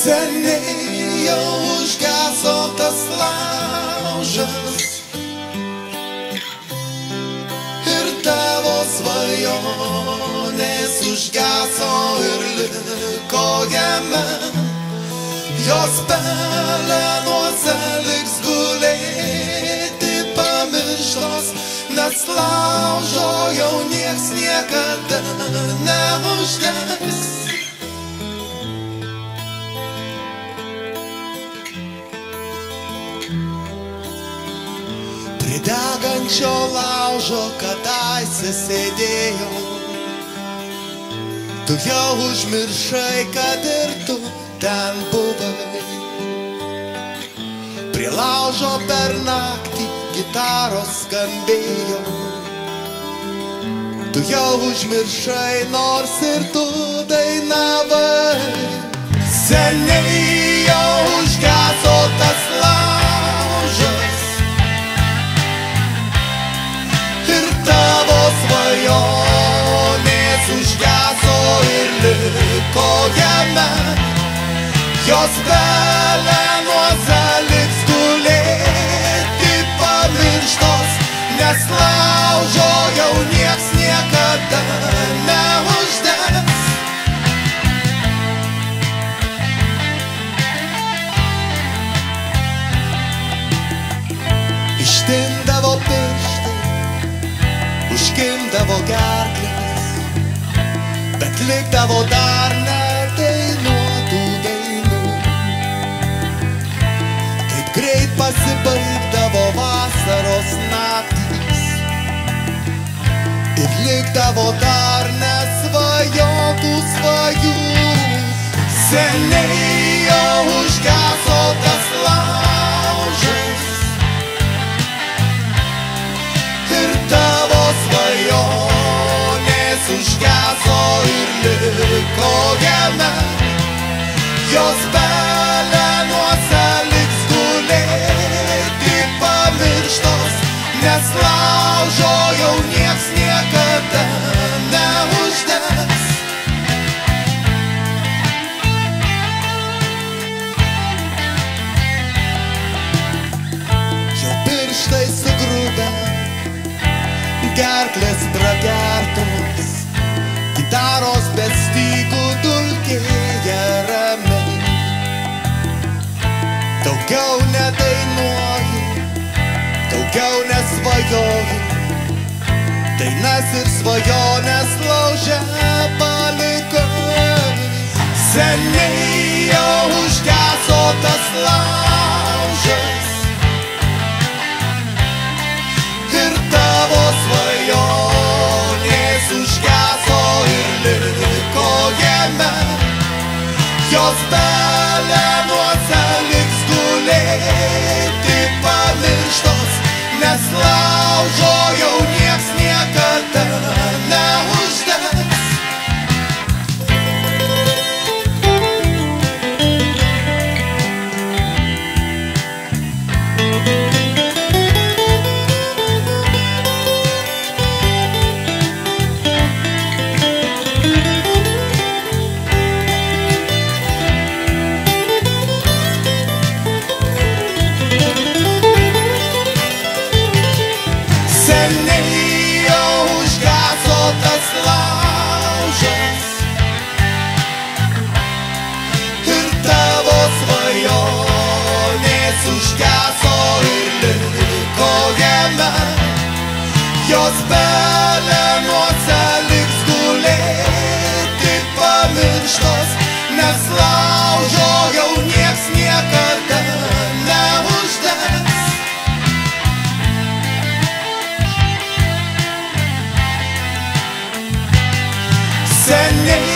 Seniai jau užgeso tas laužas ir tavo svajonės užgeso ir liko jame. Jos pelenuose liks gulėti pamirštos, nes laužo jau nieks niekada neužges. Prie degančio laužo kadaise sėdėjau, tu jau užmiršai, kad ir tu ten buvai. Prie laužo per naktį gitaros skambėjo, tu jau užmiršai, nors ir tu dainavai. Seniai jau užgeso tas laužas ir tavo svajonės užgeso ir liko jame. Jos pelenuose liks gulėti pamirštos, nes laužo jau nieks niekada neuždegs. Ištindavo pirštai, užkimdavo gerklės, bet likdavo dar nedainuotų dainų. Taip greit pasibaigdavo vasaros naktys ir likdavo dar nesvajotų svajų. Seniai jau užgeso tas laužas ir tavo svajonės užgeso ir liko jame. Jos pelenuose liks gulėti pamirštos, nes laužo jau nieks niekada neuždegs. Jau pirštai sugrubę, gerklės pragertos, gitaros be stygų dulkėja ramiai. Daugiau nedainuoji, daugiau nesvajoji, dainas ir svajonės lauže palikai. Seniai jau užgeso tas laužas ir tavo svajonės užgeso ir liko jame. Jos pelenuose liks gulėti pamirštos, nes laužo jau nieks niekada neuždegs. Jos pelenuose liks gulėti pamirštos, nes laužo jau nieks niekada neuždegs. Seniai